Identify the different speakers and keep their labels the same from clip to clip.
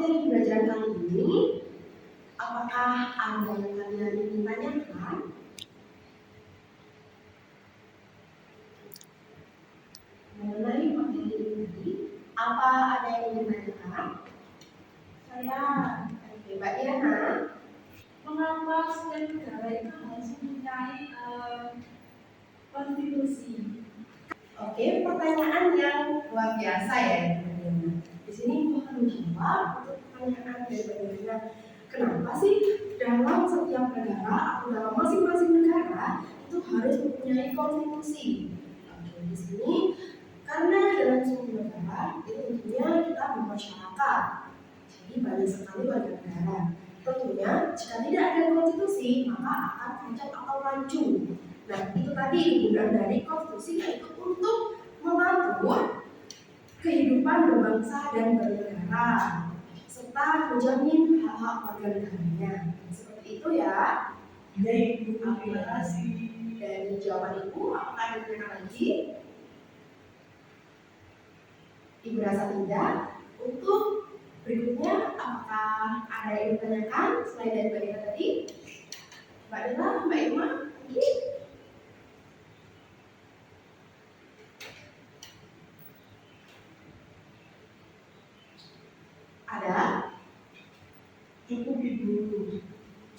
Speaker 1: materi pembelajaran kali ini, apakah ada yang kalian ingin tanyakan? Mengenai materi ini tadi, apa ada yang ingin tanyakan?
Speaker 2: Saya,
Speaker 1: Oke, Mbak Diana.
Speaker 2: mengapa setiap negara itu harus mempunyai konstitusi?
Speaker 1: Oke, pertanyaan yang luar biasa ya. Di sini aku akan menjawab untuk pertanyaan dari Mbak Diana. Kenapa sih dalam setiap negara atau dalam masing-masing negara itu harus mempunyai konstitusi? Oke, di sini karena dalam suatu negara itu tentunya kita bermasyarakat, jadi banyak sekali warga negara. Tentunya jika tidak ada konstitusi maka akan kacau atau rancu. Nah, itu tadi kegunaan dari konstitusi yaitu untuk mengatur kehidupan berbangsa dan bernegara serta menjamin hak-hak warga negaranya. Seperti itu ya.
Speaker 2: Baik, Bu. Terima kasih.
Speaker 1: Dari jawaban Ibu, apakah ada pertanyaan lagi? Ibu rasa tidak. Untuk berikutnya, apakah ada yang ditanyakan selain dari Mbak Dina tadi? Mbak Dina, Mbak Irma, mungkin? Ada?
Speaker 2: Cukup, Ibu.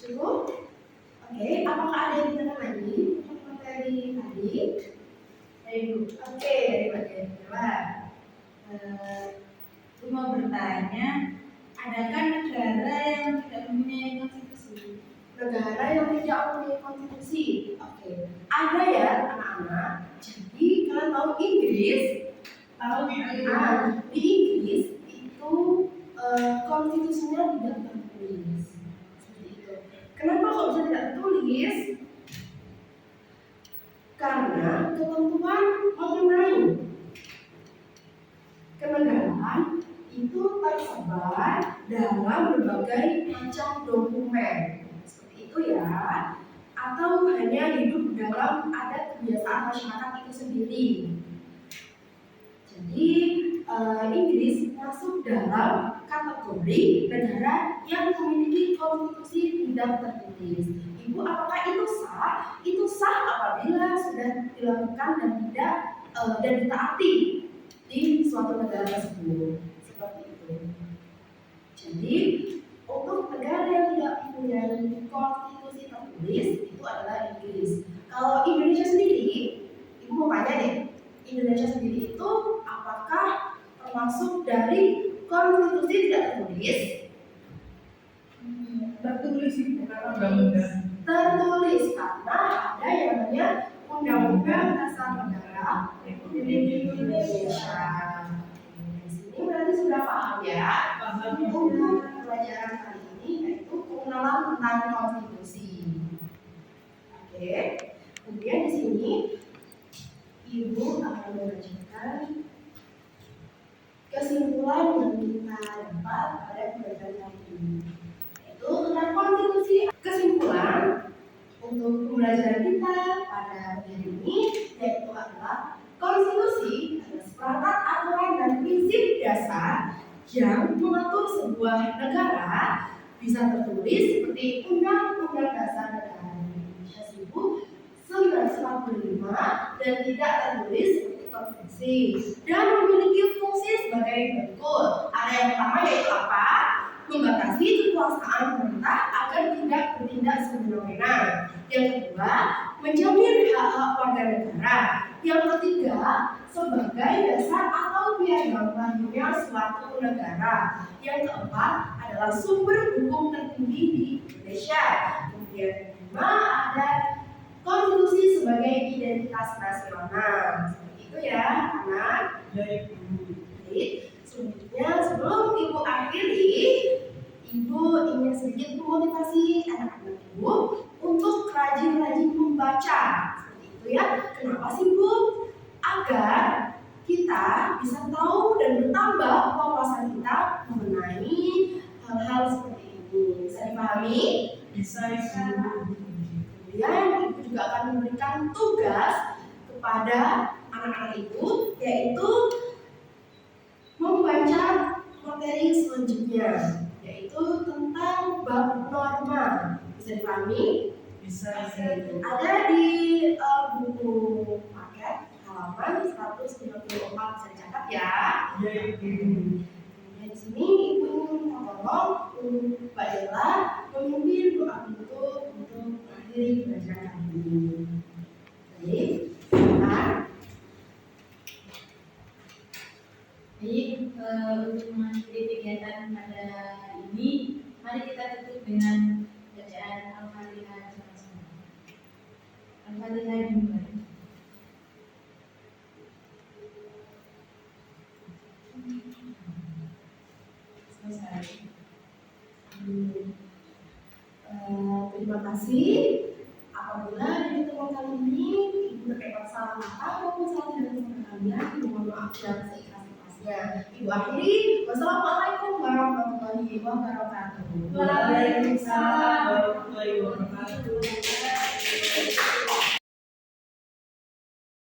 Speaker 1: Cukup? Oke, apakah ada yang ditanyakan lagi untuk materi tadi?
Speaker 2: Ibu.
Speaker 1: Oke, dari Mbak Dina.
Speaker 2: Ibu mau bertanya, adakah negara yang tidak mempunyai konstitusi?
Speaker 1: Negara yang tidak mempunyai konstitusi. Oke, ada ya anak-anak. Jadi kalian tahu Inggris?
Speaker 2: Tahu, Ibu.
Speaker 1: Di Inggris itu konstitusinya tidak tertulis. Seperti itu. Kenapa kok bisa tidak tertulis? Karena ketentuan mengenai kenegaraan itu tersebar dalam berbagai macam dokumen. Seperti itu ya. Atau hanya hidup dalam adat kebiasaan masyarakat itu sendiri. Jadi Inggris masuk dalam kategori negara yang memiliki konstitusi tidak tertulis. Ibu, apakah itu sah? Itu sah apabila sudah dilakukan dan tidak dan ditaati di suatu negara tersebut. Seperti itu. Jadi untuk negara yang tidak mempunyai konstitusi tertulis itu adalah Inggris. Kalau Indonesia sendiri, Ibu mau tanya deh, Indonesia sendiri itu apakah termasuk dari konstitusi tidak tertulis?
Speaker 2: Tertulis, Ibu, karena undang-undang.
Speaker 1: Tertulis karena ada yang namanya Undang-Undang Dasar Negara Republik Indonesia. Di sini berarti sudah paham ya? Untuk pelajaran kali ini yaitu pengenalan tentang konstitusi. Oke. Kemudian di sini Ibu akan membacakan kesimpulan yang kita dapat pada pelajaran kali ini. Itu tentang konstitusi. Kesimpulan untuk pembelajaran kita pada hari ini yaitu adalah konstitusi adalah seperangkat aturan dan prinsip dasar yang mengatur sebuah negara bisa tertulis seperti Undang-Undang Dasar Negara Indonesia 1945 dan tidak tertulis seperti konstitusi dan memiliki fungsi sebagai berikut. Ada yang pertama yaitu apa? Membatasi kekuasaan pemerintah agar tidak bertindak semena-mena. Yang kedua, menjamin hak-hak warga negara. Yang ketiga, sebagai dasar atau piagam lahirnya suatu negara. Yang keempat adalah sumber hukum tertinggi di Indonesia. Kemudian kelima ada konstitusi sebagai identitas nasional. Seperti itu ya, anak.
Speaker 2: Baik, Bu.
Speaker 1: Jadi, selanjutnya sebelum Ibu akhiri, Ibu ingin sedikit memotivasi anak-anak Ibu untuk rajin-rajin membaca. Seperti itu ya. Kenapa sih, Bu? Agar kita bisa tahu dan bertambah wawasan kita mengenai hal-hal seperti ini. Bisa dipahami?
Speaker 2: Bisa, Ibu.
Speaker 1: Kemudian Ibu juga akan memberikan tugas kepada anak-anak Ibu, yaitu membaca materi selanjutnya, yaitu tentang bab norma. Bisa dipahami?
Speaker 3: Bisa.
Speaker 1: Ada di buku paket halaman 154, bisa dicatat ya. Kemudian di sini ibu ingin tolong Mbak Della memimpin doa untuk mengakhiri pelajaran kali ini. Baik, silakan.
Speaker 2: Baik, untuk mengakhiri kegiatan pada ini, mari kita tutup dengan bacaan Al-Fatihah bersama-sama. Al-Fatihah dimulai. Selesai.
Speaker 1: Terima kasih. Apabila di temuan kali ini ibu terdapat salah kata maupun salah dari teman kalian, mohon maaf yang seikhlas-ikhlasnya. Ibu akhiri. Wassalamualaikum warahmatullahi wabarakatuh.
Speaker 3: Waalaikumsalam warahmatullahi wabarakatuh.